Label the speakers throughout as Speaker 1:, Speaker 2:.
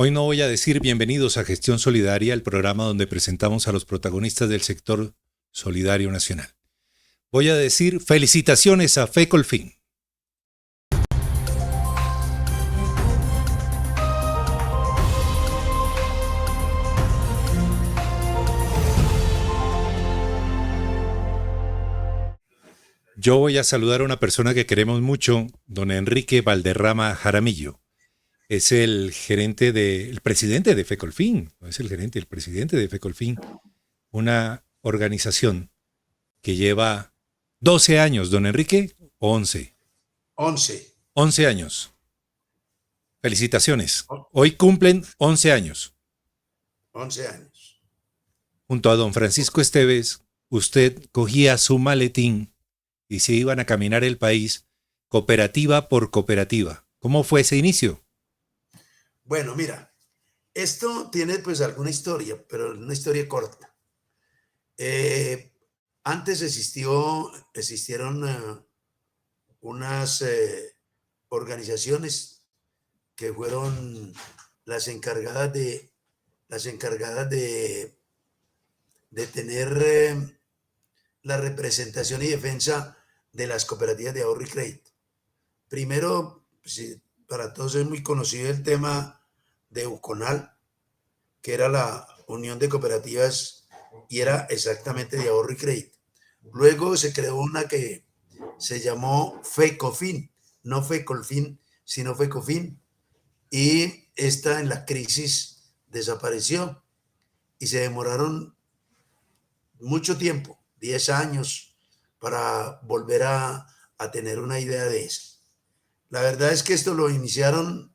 Speaker 1: Hoy no voy a decir bienvenidos a Gestión Solidaria, el programa donde presentamos a los protagonistas del sector solidario nacional. Voy a decir felicitaciones a FECOLFIN. Yo voy a saludar a una persona que queremos mucho, don Enrique Valderrama Jaramillo. Es el presidente de FECOLFIN, no es el gerente, el presidente de FECOLFIN, una organización que lleva 12 años, don Enrique, o 11.
Speaker 2: 11.
Speaker 1: 11 años. Felicitaciones. Hoy cumplen 11 años.
Speaker 2: 11 años.
Speaker 1: Junto a don Francisco Esteves, usted cogía su maletín y se iban a caminar el país cooperativa por cooperativa. ¿Cómo fue ese inicio?
Speaker 2: Bueno, mira, esto tiene pues alguna historia, pero una historia corta. Antes existieron unas organizaciones que fueron las encargadas de tener la representación y defensa de las cooperativas de ahorro y crédito. Primero, pues, para todos es muy conocido el tema de UCONAL, que era la Unión de Cooperativas y era exactamente de ahorro y crédito. Luego se creó una que se llamó FECOFIN, no FECOLFIN, sino FECOFIN, y esta en la crisis desapareció y se demoraron mucho tiempo, 10 años, para volver a tener una idea de eso. La verdad es que esto lo iniciaron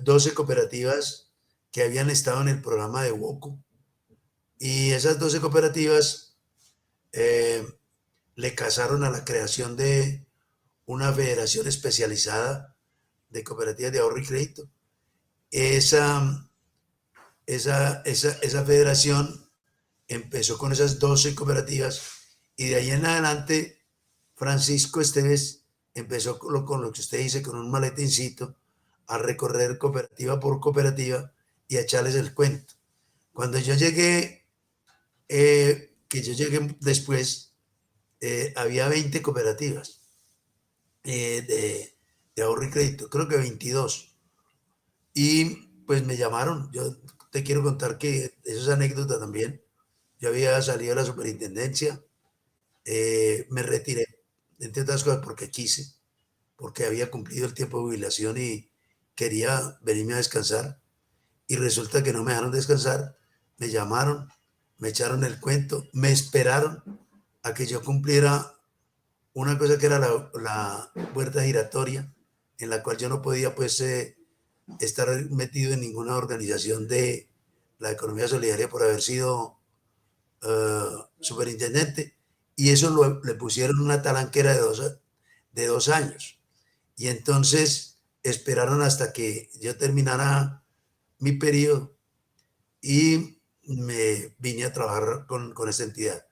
Speaker 2: 12 cooperativas que habían estado en el programa de WOCO, y esas 12 cooperativas le casaron a la creación de una federación especializada de cooperativas de ahorro y crédito. Esa federación empezó con esas 12 cooperativas y de ahí en adelante Francisco Esteves empezó con lo que usted dice, con un maletincito, a recorrer cooperativa por cooperativa y a echarles el cuento. Cuando yo llegué, después, había 20 cooperativas de ahorro y crédito, creo que 22. Y pues me llamaron. Yo te quiero contar que eso es anécdota también. Yo había salido de la superintendencia, me retiré, entre otras cosas porque quise, porque había cumplido el tiempo de jubilación y quería venirme a descansar. Y resulta que no me dejaron descansar, me llamaron, me echaron el cuento, me esperaron a que yo cumpliera una cosa que era la puerta giratoria, en la cual yo no podía pues estar metido en ninguna organización de la economía solidaria por haber sido superintendente, y eso le pusieron una talanquera de 2 años. Y entonces esperaron hasta que yo terminara mi periodo y me vine a trabajar con esta entidad.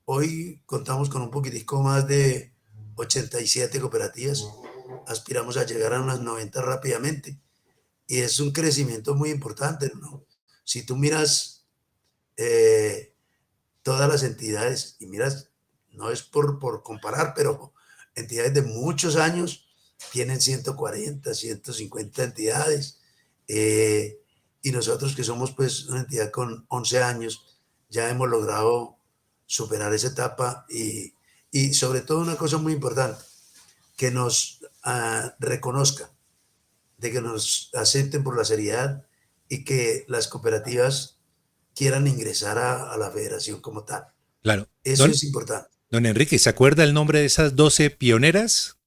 Speaker 2: Hoy contamos con un poquitico más de 87 cooperativas. Aspiramos a llegar a unas 90 rápidamente. Y es un crecimiento muy importante, ¿no? Si tú miras todas las entidades y miras, no es por comparar, pero entidades de muchos años tienen 140, 150 entidades. Y nosotros que somos pues una entidad con 11 años, ya hemos logrado superar esa etapa y sobre todo una cosa muy importante, que nos reconozcan, de que nos acepten por la seriedad y que las cooperativas quieran ingresar a la federación como tal.
Speaker 1: Claro.
Speaker 2: Eso es importante.
Speaker 1: Don Enrique, ¿se acuerda el nombre de esas 12 pioneras?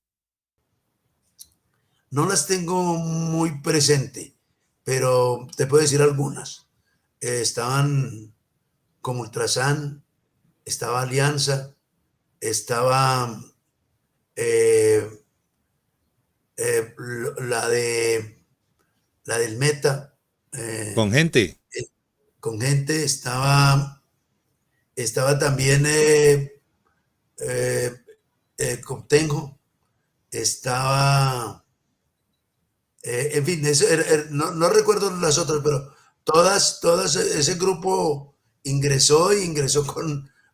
Speaker 2: No las tengo muy presente, pero te puedo decir algunas. Estaban como Ultrasan, estaba Alianza, estaba eh, eh, la de la del Meta,
Speaker 1: Con gente.
Speaker 2: con gente, estaba también Contenjo, estaba En fin, no recuerdo las otras, pero todas, ese grupo ingresó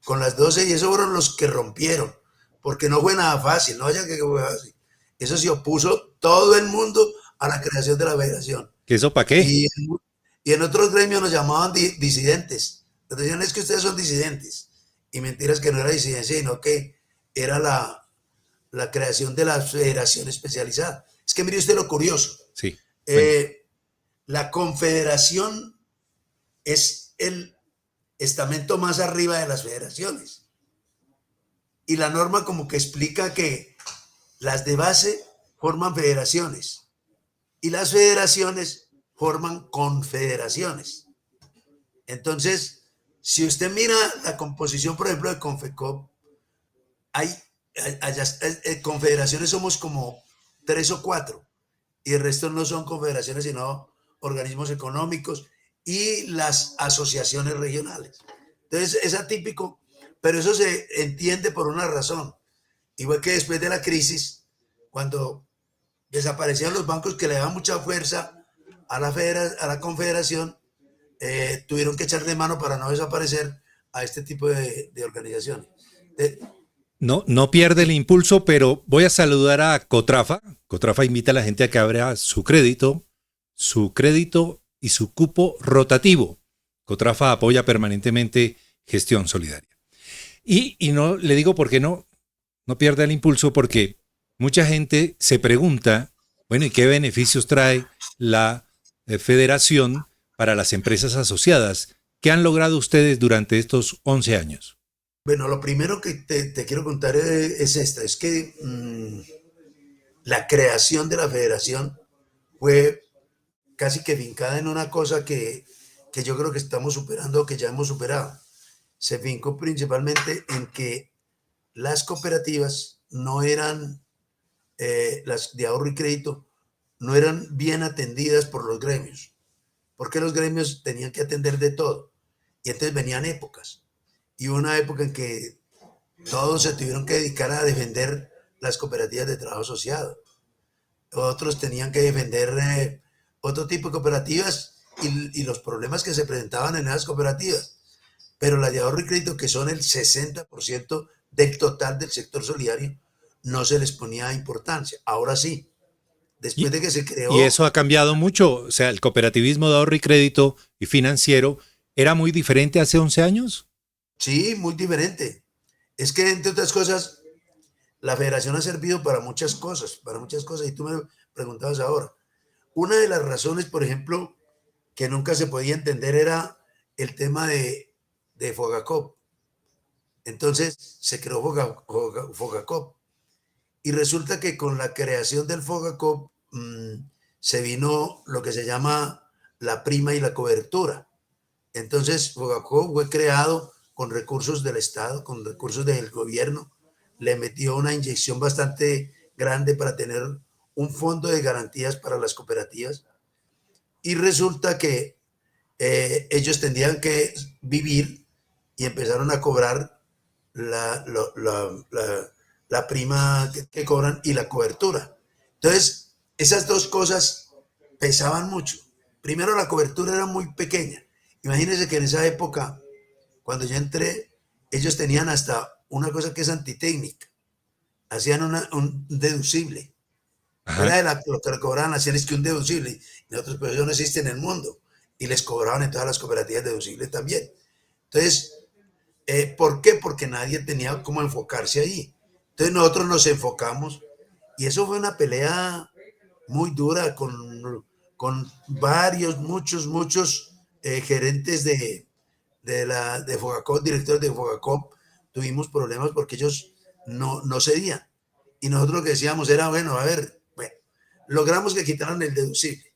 Speaker 2: con las 12 y esos fueron los que rompieron, porque no fue nada fácil, no haya que fue fácil. Eso se opuso todo el mundo a la creación de la federación.
Speaker 1: ¿Que eso para qué?
Speaker 2: Y en otros gremios nos llamaban disidentes. Nos decían, es que ustedes son disidentes. Y mentiras, que no era disidencia, sino que era la creación de la federación especializada. Es que mire usted lo curioso.
Speaker 1: Sí, bueno,
Speaker 2: Eh, la confederación es el estamento más arriba de las federaciones. Y la norma como que explica que las de base forman federaciones y las federaciones forman confederaciones. Entonces, si usted mira la composición, por ejemplo, de Confecop, hay, confederaciones somos como 3 o 4 y el resto no son confederaciones, sino organismos económicos y las asociaciones regionales. Entonces, es atípico, pero eso se entiende por una razón. Igual que después de la crisis, cuando desaparecieron los bancos que le daban mucha fuerza a la confederación, tuvieron que echar de mano para no desaparecer a este tipo de organizaciones. De,
Speaker 1: no, no pierde el impulso, pero voy a saludar a Cotrafa. Cotrafa invita a la gente a que abra su crédito y su cupo rotativo. Cotrafa apoya permanentemente gestión solidaria. Y no le digo por qué no pierda el impulso, porque mucha gente se pregunta, bueno, ¿y qué beneficios trae la federación para las empresas asociadas? ¿Qué han logrado ustedes durante estos 11 años?
Speaker 2: bueno, lo primero que te quiero contar es que la creación de la federación fue casi que fincada en una cosa que yo creo que estamos superando, que ya hemos superado. Se fincó principalmente en que las cooperativas no eran, las de ahorro y crédito, no eran bien atendidas por los gremios, porque los gremios tenían que atender de todo. Y entonces venían épocas. Y hubo una época en que todos se tuvieron que dedicar a defender las cooperativas de trabajo asociado. Otros tenían que defender otro tipo de cooperativas y los problemas que se presentaban en esas cooperativas. Pero las de ahorro y crédito, que son el 60% del total del sector solidario, no se les ponía importancia. Ahora sí, después
Speaker 1: Y,
Speaker 2: de que se
Speaker 1: y
Speaker 2: creó,
Speaker 1: eso ha cambiado mucho. O sea, el cooperativismo de ahorro y crédito y financiero era muy diferente hace 11 años.
Speaker 2: sí, muy diferente. Es que, entre otras cosas, la federación ha servido para muchas cosas, y tú me preguntabas ahora. Una de las razones, por ejemplo, que nunca se podía entender era el tema de Fogacop. Entonces se creó Fogacop. Y resulta que con la creación del Fogacop se vino lo que se llama la prima y la cobertura. Entonces Fogacop fue creado con recursos del Estado, con recursos del gobierno. Le metió una inyección bastante grande para tener un fondo de garantías para las cooperativas. Y resulta que ellos tendrían que vivir y empezaron a cobrar la, la, la, la prima que cobran y la cobertura. Entonces, esas dos cosas pesaban mucho. Primero, la cobertura era muy pequeña. Imagínense que en esa época, cuando yo entré, ellos tenían hasta una cosa que es antitécnica. Hacían un deducible. Fuera
Speaker 1: Ajá.
Speaker 2: de lo que le cobraban, hacían es que un deducible. Y nosotros, pero eso no existe en el mundo. Y les cobraban en todas las cooperativas deducibles también. Entonces, ¿por qué? Porque nadie tenía cómo enfocarse ahí. Entonces nosotros nos enfocamos y eso fue una pelea muy dura con varios, muchos gerentes de Fogacop, directores de Fogacop. Tuvimos problemas porque ellos no cedían. Y nosotros lo que decíamos era, bueno, a ver, bueno, logramos que quitaran el deducible.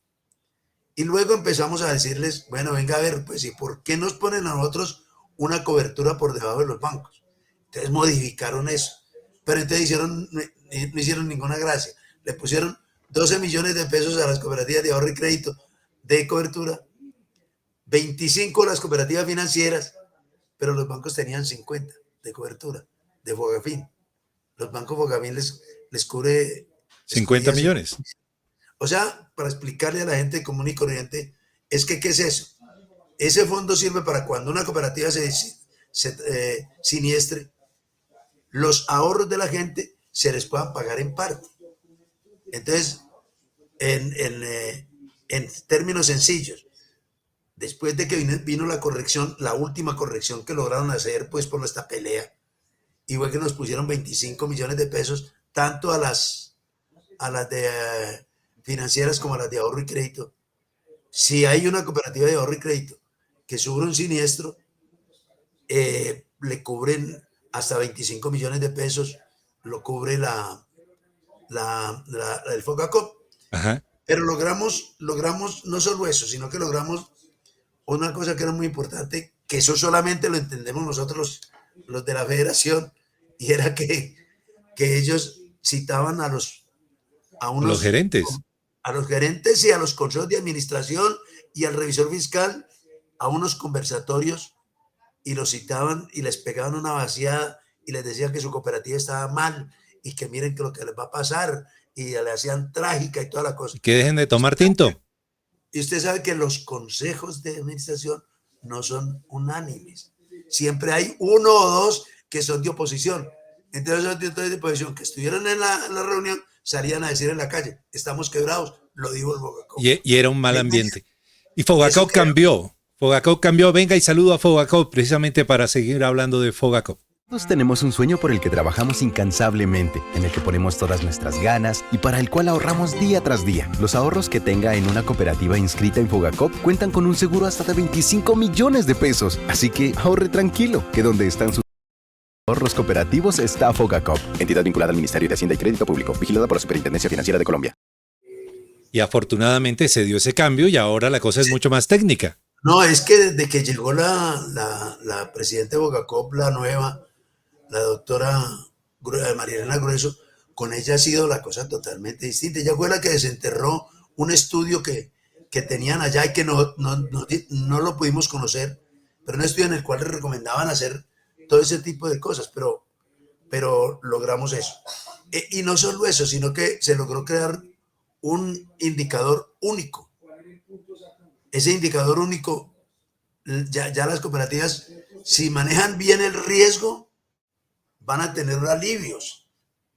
Speaker 2: Y luego empezamos a decirles, bueno, venga a ver, pues, ¿y por qué nos ponen a nosotros una cobertura por debajo de los bancos? Entonces modificaron eso. Pero entonces no hicieron ninguna gracia. Le pusieron 12 millones de pesos a las cooperativas de ahorro y crédito de cobertura, 25 a las cooperativas financieras, pero los bancos tenían 50 de cobertura, de Fogafín. Los bancos Fogafín les cubre, les
Speaker 1: 50
Speaker 2: cubría 50.
Speaker 1: millones.
Speaker 2: O sea, para explicarle a la gente común y corriente, es que, ¿qué es eso? Ese fondo sirve para cuando una cooperativa se siniestre, los ahorros de la gente se les puedan pagar en parte. Entonces, en términos sencillos, después de que vino la corrección, la última corrección que lograron hacer, pues por nuestra pelea, y fue que nos pusieron 25 millones de pesos, tanto a las de financieras como a las de ahorro y crédito. Si hay una cooperativa de ahorro y crédito que sufre un siniestro, le cubren hasta 25 millones de pesos, lo cubre el FOGACOP.
Speaker 1: Ajá.
Speaker 2: Pero logramos no solo eso, sino que logramos una cosa que era muy importante, que eso solamente lo entendemos nosotros los de la federación, y era que ellos citaban a
Speaker 1: Los gerentes.
Speaker 2: los gerentes y a los consejos de administración y al revisor fiscal a unos conversatorios, y los citaban y les pegaban una vaciada y les decían que su cooperativa estaba mal y que miren que lo que les va a pasar, y le hacían trágica y toda la cosa.
Speaker 1: Y que dejen de tomar tinto.
Speaker 2: Y usted sabe que los consejos de administración no son unánimes. Siempre hay uno o dos que son de oposición. Entonces los directores de oposición que estuvieron en la reunión salían a decir en la calle, estamos quebrados, lo dijo el Fogacop.
Speaker 1: Y era un mal ambiente. Y Fogacop cambió. Fogacop cambió. Venga y saludo a Fogacop precisamente para seguir hablando de Fogacop.
Speaker 3: Todos tenemos un sueño por el que trabajamos incansablemente, en el que ponemos todas nuestras ganas y para el cual ahorramos día tras día. Los ahorros que tenga en una cooperativa inscrita en Fogacop cuentan con un seguro hasta de 25 millones de pesos. Así que ahorre tranquilo, que donde están sus ahorros cooperativos está Fogacop. Entidad vinculada al Ministerio de Hacienda y Crédito Público, vigilada por la Superintendencia Financiera de Colombia.
Speaker 1: Y afortunadamente se dio ese cambio y ahora la cosa es mucho más técnica.
Speaker 2: No, es que desde que llegó la presidenta de Fogacop, la nueva, la doctora María Elena Grueso, con ella ha sido la cosa totalmente distinta. Ella fue la que desenterró un estudio que tenían allá y que no lo pudimos conocer, pero un estudio en el cual les recomendaban hacer todo ese tipo de cosas, pero logramos eso. Y no solo eso, sino que se logró crear un indicador único. Ese indicador único, ya las cooperativas, si manejan bien el riesgo, van a tener alivios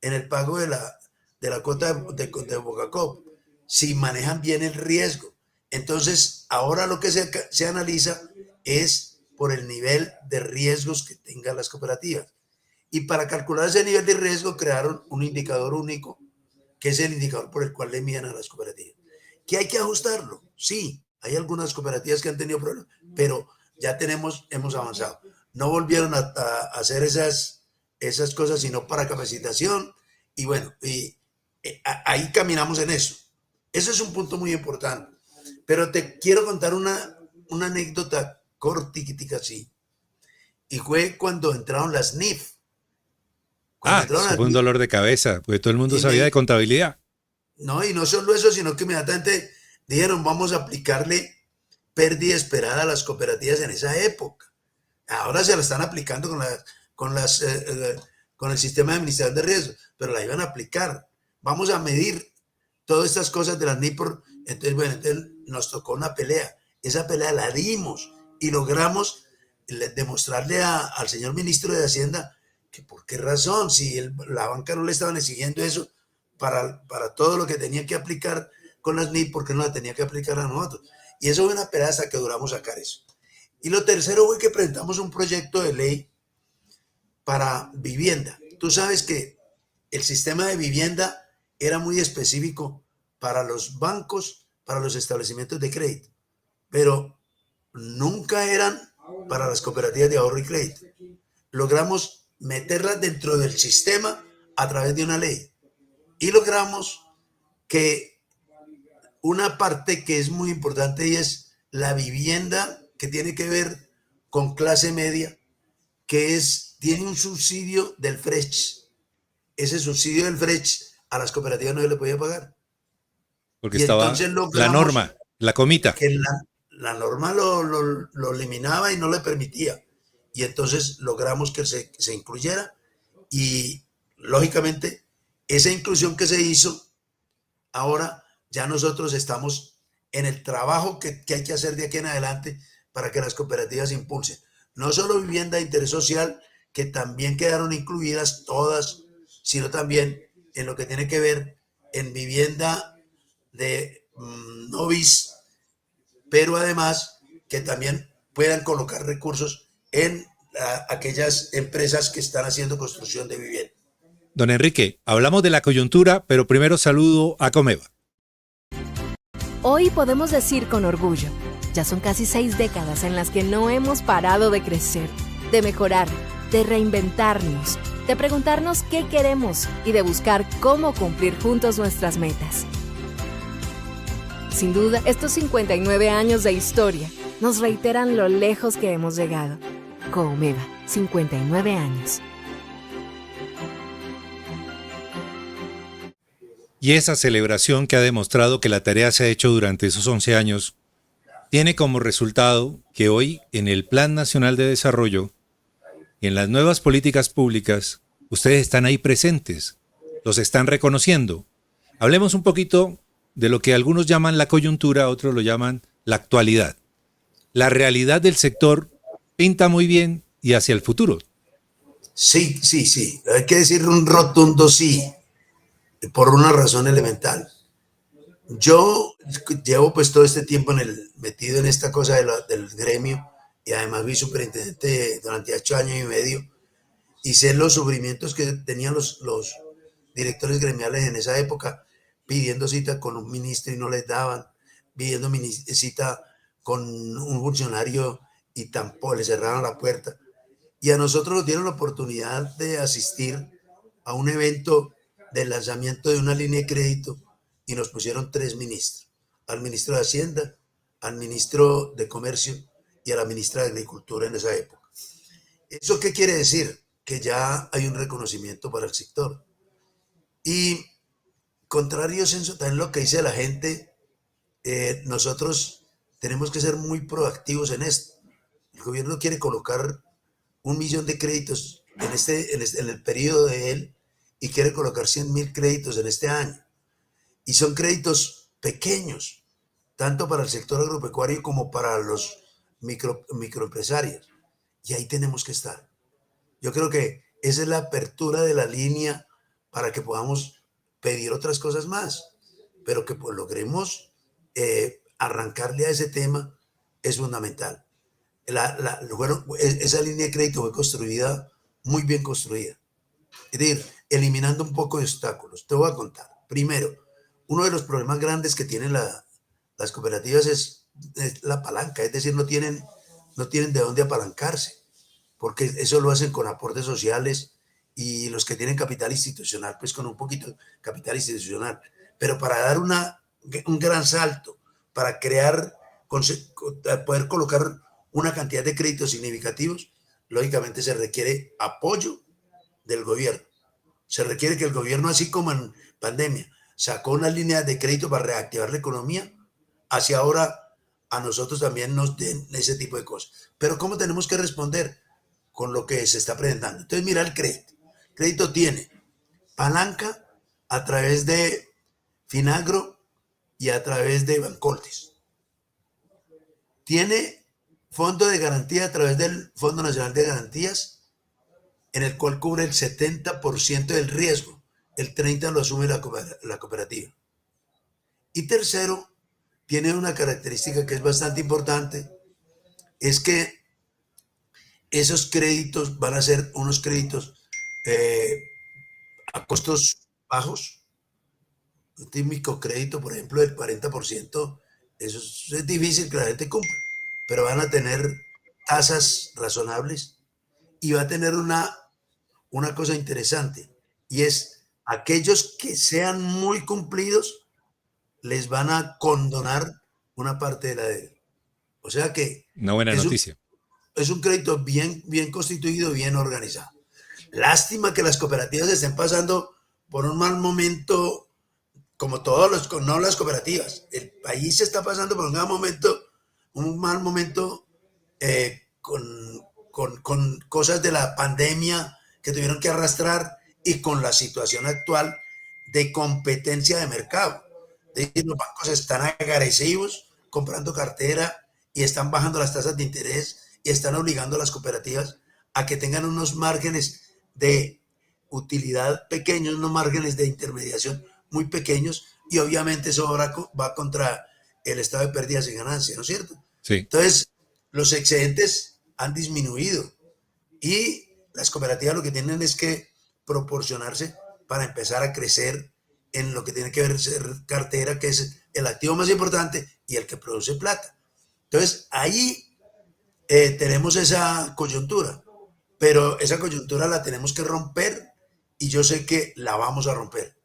Speaker 2: en el pago de la cuota de Fogacop, si manejan bien el riesgo. Entonces, ahora lo que se analiza es por el nivel de riesgos que tengan las cooperativas. Y para calcular ese nivel de riesgo crearon un indicador único, que es el indicador por el cual le miden a las cooperativas. ¿Que hay que ajustarlo? Sí, hay algunas cooperativas que han tenido problemas, pero ya hemos avanzado. No volvieron a hacer esas cosas, sino para capacitación, y bueno, ahí caminamos en eso. Eso es un punto muy importante. Pero te quiero contar una anécdota cortiquitica así, y fue cuando entraron las NIF.
Speaker 1: Eso fue un dolor de cabeza, porque todo el mundo sabía de contabilidad.
Speaker 2: No, y no solo eso, sino que inmediatamente dijeron, vamos a aplicarle pérdida esperada a las cooperativas en esa época. Ahora se la están aplicando con el sistema de administración de riesgos, pero la iban a aplicar. Vamos a medir todas estas cosas de las NIPOR. Entonces, bueno, nos tocó una pelea. Esa pelea la dimos y logramos demostrarle al señor ministro de Hacienda que por qué razón, si la banca no le estaban exigiendo eso para todo lo que tenía que aplicar con las NIP, ¿por qué no la tenía que aplicar a nosotros? Y eso fue una pelea hasta que duramos sacar eso. Y lo tercero fue que presentamos un proyecto de ley para vivienda. Tú sabes que el sistema de vivienda era muy específico para los bancos, para los establecimientos de crédito, pero nunca eran para las cooperativas de ahorro y crédito. Logramos meterlas dentro del sistema a través de una ley, y logramos que una parte que es muy importante, y es la vivienda que tiene que ver con clase media, que tiene un subsidio del FRECH. Ese subsidio del FRECH a las cooperativas no se le podía pagar.
Speaker 1: Porque estaba la norma, la comita.
Speaker 2: Que la norma lo eliminaba y no le permitía. Y entonces logramos que se incluyera, y lógicamente esa inclusión que se hizo ahora ya nosotros estamos en el trabajo que hay que hacer de aquí en adelante para que las cooperativas impulsen. No solo vivienda de interés social, que también quedaron incluidas todas, sino también en lo que tiene que ver en vivienda de novis, pero además que también puedan colocar recursos en aquellas empresas que están haciendo construcción de vivienda.
Speaker 1: Don Enrique, hablamos de la coyuntura, pero primero saludo a Comeva.
Speaker 4: Hoy podemos decir con orgullo, ya son casi 6 décadas en las que no hemos parado de crecer, de mejorar, de reinventarnos, de preguntarnos qué queremos y de buscar cómo cumplir juntos nuestras metas. Sin duda, estos 59 años de historia nos reiteran lo lejos que hemos llegado. Comeva, 59 años.
Speaker 1: Y esa celebración que ha demostrado que la tarea se ha hecho durante esos 11 años tiene como resultado que hoy en el Plan Nacional de Desarrollo y en las nuevas políticas públicas ustedes están ahí presentes, los están reconociendo. Hablemos un poquito de lo que algunos llaman la coyuntura, otros lo llaman la actualidad. La realidad del sector pinta muy bien y hacia el futuro.
Speaker 2: Sí. Hay que decir un rotundo sí, por una razón elemental. Yo llevo pues todo este tiempo metido en esta cosa del gremio y además fui superintendente durante 8 años y medio y sé los sufrimientos que tenían los directores gremiales en esa época pidiendo cita con un ministro y no les daban, pidiendo cita con un funcionario y tampoco le cerraron la puerta. Y a nosotros nos dieron la oportunidad de asistir a un evento del lanzamiento de una línea de crédito y nos pusieron 3 ministros, al ministro de Hacienda, al ministro de Comercio y a la ministra de Agricultura en esa época. ¿Eso qué quiere decir? Que ya hay un reconocimiento para el sector. Y contrario censo, también lo que dice la gente, nosotros tenemos que ser muy proactivos en esto. El gobierno quiere colocar 1 millón de créditos en el periodo de él y quiere colocar 100.000 créditos en este año. Y son créditos pequeños, tanto para el sector agropecuario como para los microempresarios. Y ahí tenemos que estar. Yo creo que esa es la apertura de la línea para que podamos pedir otras cosas más, pero que pues logremos arrancarle a ese tema es fundamental. Esa línea de crédito fue construida, muy bien construida. Es decir, eliminando un poco de obstáculos. Te voy a contar. Primero, uno de los problemas grandes que tienen las cooperativas es la palanca, es decir, no tienen de dónde apalancarse, porque eso lo hacen con aportes sociales y los que tienen capital institucional, pues con un poquito de capital institucional. Pero para dar un gran salto, para poder colocar una cantidad de créditos significativos, lógicamente se requiere apoyo del gobierno. Se requiere que el gobierno, así como en pandemia, sacó una línea de crédito para reactivar la economía, hacia ahora a nosotros también nos den ese tipo de cosas. Pero ¿cómo tenemos que responder? Con lo que se está presentando. Entonces, mira el crédito. El crédito tiene palanca a través de Finagro y a través de Bancoltes. Tiene fondo de garantía a través del Fondo Nacional de Garantías, en el cual cubre el 70% del riesgo. El 30% lo asume la cooperativa. Y tercero, tiene una característica que es bastante importante, es que esos créditos van a ser unos créditos a costos bajos. Un típico crédito, por ejemplo, del 40%, eso es difícil que la gente cumpla, pero van a tener tasas razonables y va a tener una cosa interesante, y es aquellos que sean muy cumplidos les van a condonar una parte de la deuda. O sea que
Speaker 1: una buena noticia.
Speaker 2: Es un crédito bien constituido, bien organizado. Lástima que las cooperativas estén pasando por un mal momento, como no las cooperativas. El país está pasando por un mal momento con cosas de la pandemia que tuvieron que arrastrar y con la situación actual de competencia de mercado. Los bancos están agresivos comprando cartera y están bajando las tasas de interés y están obligando a las cooperativas a que tengan unos márgenes de utilidad pequeños, unos márgenes de intermediación muy pequeños, y obviamente eso ahora va contra el estado de pérdidas y ganancias, ¿no es cierto?
Speaker 1: Sí.
Speaker 2: Entonces, los excedentes han disminuido y las cooperativas lo que tienen es que proporcionarse para empezar a crecer en lo que tiene que ver ser cartera, que es el activo más importante y el que produce plata. Entonces, ahí tenemos esa coyuntura, pero esa coyuntura la tenemos que romper y yo sé que la vamos a romper.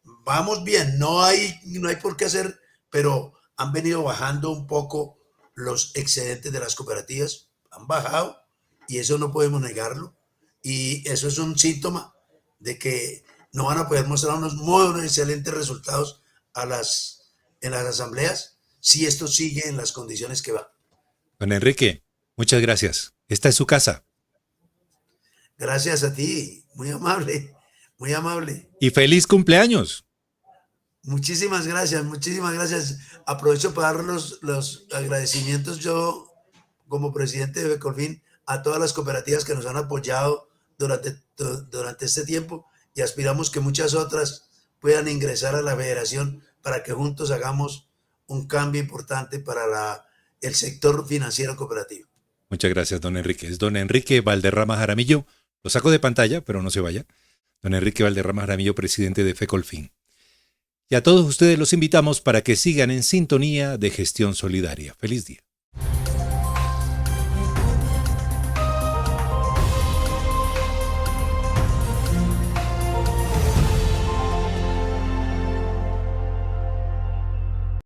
Speaker 2: Vamos bien, no hay por qué hacer, pero han venido bajando un poco los excedentes de las cooperativas, han bajado y eso no podemos negarlo, y eso es un síntoma de que no van a poder mostrar unos muy excelentes resultados en las asambleas si esto sigue en las condiciones que va.
Speaker 1: Don Enrique, muchas gracias. Esta es su casa.
Speaker 2: Gracias a ti, muy amable, muy amable.
Speaker 1: Y feliz cumpleaños.
Speaker 2: Muchísimas gracias, muchísimas gracias. Aprovecho para dar los agradecimientos yo, como presidente de Fecolfin, a todas las cooperativas que nos han apoyado durante este tiempo, y aspiramos que muchas otras puedan ingresar a la federación para que juntos hagamos un cambio importante para el sector financiero cooperativo.
Speaker 1: Muchas gracias, don Enrique. Es don Enrique Valderrama Jaramillo. Lo saco de pantalla, pero no se vaya. Don Enrique Valderrama Jaramillo, presidente de Fecolfin. Y a todos ustedes los invitamos para que sigan en sintonía de Gestión Solidaria. Feliz día.